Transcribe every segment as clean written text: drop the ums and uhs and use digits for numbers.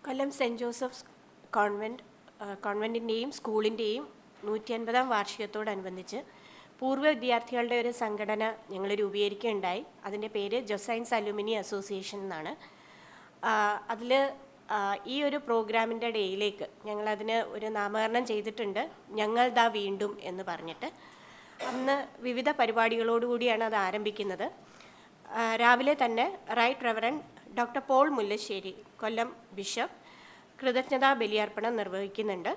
കൊല്ലം cent Joseph's കോൺവെൻറ്റിൻ്റെയും സ്കൂളിൻ്റെയും 150-ാം വാർഷികത്തോടനുബന്ധിച്ച് പൂർവ്വ വിദ്യാർത്ഥികളുടെ ഒരു സംഘടന ഞങ്ങൾ രൂപീകരിക്കുകയുണ്ടായി. അതിൻ്റെ പേര് ജൊസൈൻസ് അലുമിനി അസോസിയേഷൻ എന്നാണ്. അതിൽ ഈ ഒരു പ്രോഗ്രാമിൻ്റെ ഡേയിലേക്ക് ഞങ്ങളതിന് ഒരു നാമകരണം ചെയ്തിട്ടുണ്ട്, ഞങ്ങൾ ദാ വീണ്ടും എന്ന് പറഞ്ഞിട്ട്. അന്ന് വിവിധ പരിപാടികളോടുകൂടിയാണ് അത് ആരംഭിക്കുന്നത്. രാവിലെ തന്നെ right reverend doctor Paul Mullassery Kollam bishop കൃതജ്ഞതാ ബലിയർപ്പണം നിർവഹിക്കുന്നുണ്ട്.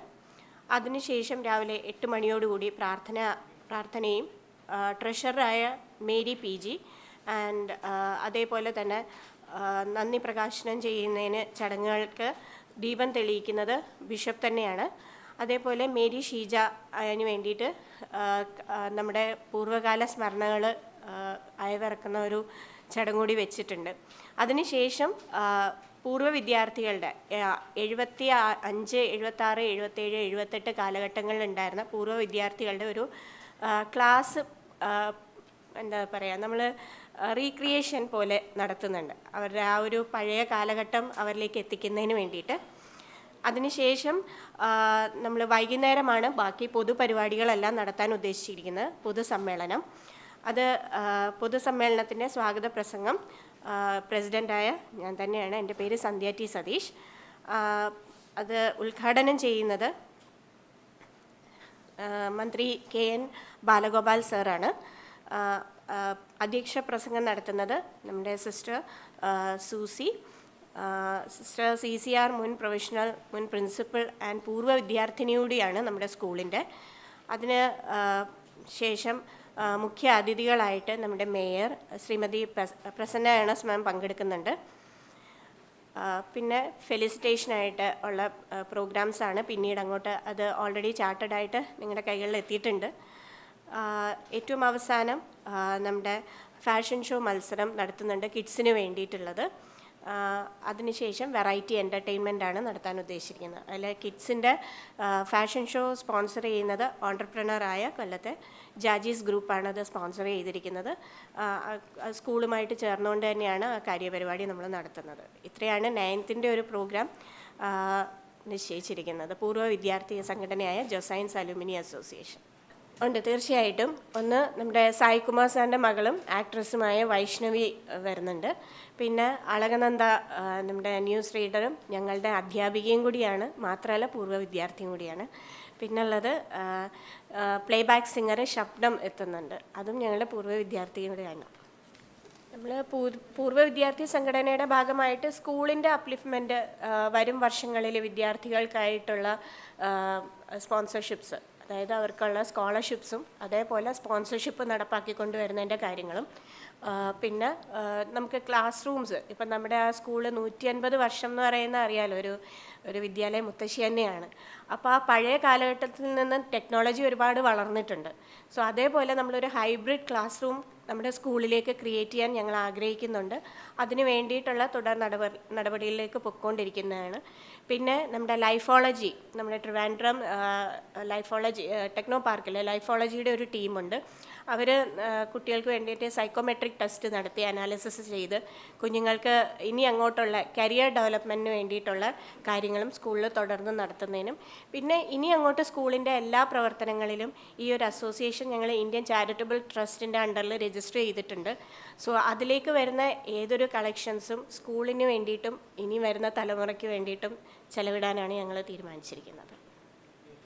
അതിനുശേഷം രാവിലെ 8 മണിയോടുകൂടി പ്രാർത്ഥനയും ട്രഷററായ മേരി പി ജി ആൻഡ് അതേപോലെ തന്നെ നന്ദി പ്രകാശനം ചെയ്യുന്നതിന് ചടങ്ങുകൾക്ക് ദീപം തെളിയിക്കുന്നത് ബിഷപ്പ് തന്നെയാണ്. അതേപോലെ മേരി ഷീജ അതിന് വേണ്ടിയിട്ട് നമ്മുടെ പൂർവ്വകാല സ്മരണകൾ അയവിറക്കുന്ന ഒരു ചടങ്ങ് കൂടി വെച്ചിട്ടുണ്ട്. അതിനുശേഷം പൂർവ്വ വിദ്യാർത്ഥികളുടെ 75, 76, 77, 78 കാലഘട്ടങ്ങളിലുണ്ടായിരുന്ന പൂർവ്വ വിദ്യാർത്ഥികളുടെ ഒരു ക്ലാസ് എന്താ പറയുക, നമ്മൾ റീക്രിയേഷൻ പോലെ നടത്തുന്നുണ്ട്. അവരുടെ ആ ഒരു പഴയ കാലഘട്ടം അവരിലേക്ക് എത്തിക്കുന്നതിന് വേണ്ടിയിട്ട്. അതിനുശേഷം നമ്മൾ വൈകുന്നേരമാണ് ബാക്കി പൊതുപരിപാടികളെല്ലാം നടത്താൻ ഉദ്ദേശിച്ചിരിക്കുന്നത്. പൊതുസമ്മേളനം, അത് പൊതുസമ്മേളനത്തിൻ്റെ സ്വാഗത പ്രസംഗം പ്രസിഡൻ്റായ ഞാൻ തന്നെയാണ്. എൻ്റെ പേര് സന്ധ്യ ടി സതീഷ്. അത് ഉദ്ഘാടനം ചെയ്യുന്നത് മന്ത്രി KN ബാലഗോപാൽ സാറാണ്. അധ്യക്ഷ പ്രസംഗം നടത്തുന്നത് നമ്മുടെ സിസ്റ്റർ സൂസി, സിസ്റ്റർ CCR മുൻ പ്രൊഫഷണൽ, മുൻ പ്രിൻസിപ്പൽ ആൻഡ് പൂർവ്വ വിദ്യാർത്ഥിനിയൂടിയാണ് നമ്മുടെ സ്കൂളിൻ്റെ. അതിന് ശേഷം മുഖ്യ അതിഥികളായിട്ട് നമ്മുടെ മേയർ ശ്രീമതി പ്രസന്ന ഏണസ് മാം പങ്കെടുക്കുന്നുണ്ട്. പിന്നെ ഫെലിസിറ്റേഷനായിട്ട് ഉള്ള പ്രോഗ്രാംസാണ് പിന്നീട് അങ്ങോട്ട്. അത് ഓൾറെഡി ചാർട്ടഡായിട്ട് നിങ്ങളുടെ കൈകളിൽ എത്തിയിട്ടുണ്ട്. ഏറ്റവും അവസാനം നമ്മുടെ ഫാഷൻ ഷോ മത്സരം നടത്തുന്നുണ്ട് കിഡ്സിന് വേണ്ടിയിട്ടുള്ളത്. അതിനുശേഷം വെറൈറ്റി എൻ്റർടൈൻമെൻ്റാണ് നടത്താൻ ഉദ്ദേശിക്കുന്നത്. അതിൽ കിഡ്സിൻ്റെ ഫാഷൻ ഷോ സ്പോൺസർ ചെയ്യുന്നത് ഓൺട്രപ്രണറായ കൊല്ലത്തെ ജാജീസ് ഗ്രൂപ്പാണ് അത് സ്പോൺസർ ചെയ്തിരിക്കുന്നത്. സ്കൂളുമായിട്ട് ചേർന്നുകൊണ്ട് തന്നെയാണ് ആ കാര്യപരിപാടി നമ്മൾ നടത്തുന്നത്. ഇത്രയാണ് 9th ഒരു പ്രോഗ്രാം നിശ്ചയിച്ചിരിക്കുന്നത്. പൂർവ്വ വിദ്യാർത്ഥി സംഘടനയായ ജൊസൈൻസ് അലുമിനി അസോസിയേഷൻ ഉണ്ട്. തീർച്ചയായിട്ടും ഒന്ന് നമ്മുടെ സായികുമാർ സാറിൻ്റെ മകളും ആക്ട്രസുമായ വൈഷ്ണവി വരുന്നുണ്ട്. പിന്നെ അളകനന്ദ നമ്മുടെ ന്യൂസ് റീഡറും ഞങ്ങളുടെ അധ്യാപികയും കൂടിയാണ്, മാത്രമല്ല പൂർവ്വ വിദ്യാർത്ഥിയും കൂടിയാണ്. പിന്നുള്ളത് പ്ലേബാക്ക് സിംഗർ ശബ്ദം എത്തുന്നുണ്ട്, അതും ഞങ്ങളുടെ പൂർവ്വ വിദ്യാർത്ഥിയും കൂടിയാണ്. നമ്മൾ പൂർവ്വ വിദ്യാർത്ഥി സംഘടനയുടെ ഭാഗമായിട്ട് സ്കൂളിൻ്റെ അപ്ലിഫ്റ്റ്മെൻറ്റ് വരും വർഷങ്ങളിൽ വിദ്യാർത്ഥികൾക്കായിട്ടുള്ള സ്പോൺസർഷിപ്സ്, അതായത് അവർക്കുള്ള സ്കോളർഷിപ്സും അതേപോലെ സ്പോൺസർഷിപ്പ് നടപ്പാക്കിക്കൊണ്ട് വരുന്നതിൻ്റെ കാര്യങ്ങളും, പിന്നെ നമുക്ക് ക്ലാസ് റൂംസ്, ഇപ്പം നമ്മുടെ ആ സ്കൂള് 150 വർഷം എന്ന് പറയുന്ന അറിയാലോ, ഒരു വിദ്യാലയ മുത്തശ്ശി തന്നെയാണ്. അപ്പോൾ ആ പഴയ കാലഘട്ടത്തിൽ നിന്ന് ടെക്നോളജി ഒരുപാട് വളർന്നിട്ടുണ്ട്. സോ അതേപോലെ നമ്മളൊരു ഹൈബ്രിഡ് ക്ലാസ് റൂം നമ്മുടെ സ്കൂളിലേക്ക് ക്രിയേറ്റ് ചെയ്യാൻ ഞങ്ങൾ ആഗ്രഹിക്കുന്നുണ്ട്. അതിന് വേണ്ടിയിട്ടുള്ള തുടർ നടപടികളിലേക്ക് പൊയ്ക്കൊണ്ടിരിക്കുന്നതാണ്. പിന്നെ നമ്മുടെ ലൈഫോളജി, നമ്മുടെ ട്രിവാൻഡ്രം ലൈഫോളജി ടെക്നോ പാർക്കിൽ ലൈഫോളജിയുടെ ഒരു ടീമുണ്ട്. അവർ കുട്ടികൾക്ക് വേണ്ടിയിട്ട് സൈക്കോമെട്രിക് ടെസ്റ്റ് നടത്തി അനാലിസിസ് ചെയ്ത് കുഞ്ഞുങ്ങൾക്ക് ഇനി അങ്ങോട്ടുള്ള കരിയർ ഡെവലപ്മെൻറ്റിന് വേണ്ടിയിട്ടുള്ള കാര്യങ്ങളും സ്കൂളിൽ തുടർന്ന് നടത്തുന്നതിനും, പിന്നെ ഇനി അങ്ങോട്ട് സ്കൂളിൻ്റെ എല്ലാ പ്രവർത്തനങ്ങളിലും ഈ ഒരു അസോസിയേഷൻ ഞങ്ങൾ ഇന്ത്യൻ ചാരിറ്റബിൾ ട്രസ്റ്റിൻ്റെ അണ്ടറിൽ രജിസ്റ്റർ ചെയ്തിട്ടുണ്ട്. സോ അതിലേക്ക് വരുന്ന ഏതൊരു കളക്ഷൻസും സ്കൂളിന് വേണ്ടിയിട്ടും ഇനി വരുന്ന തലമുറയ്ക്ക് വേണ്ടിയിട്ടും ചെലവിടാനാണ് ഞങ്ങൾ തീരുമാനിച്ചിരിക്കുന്നത്.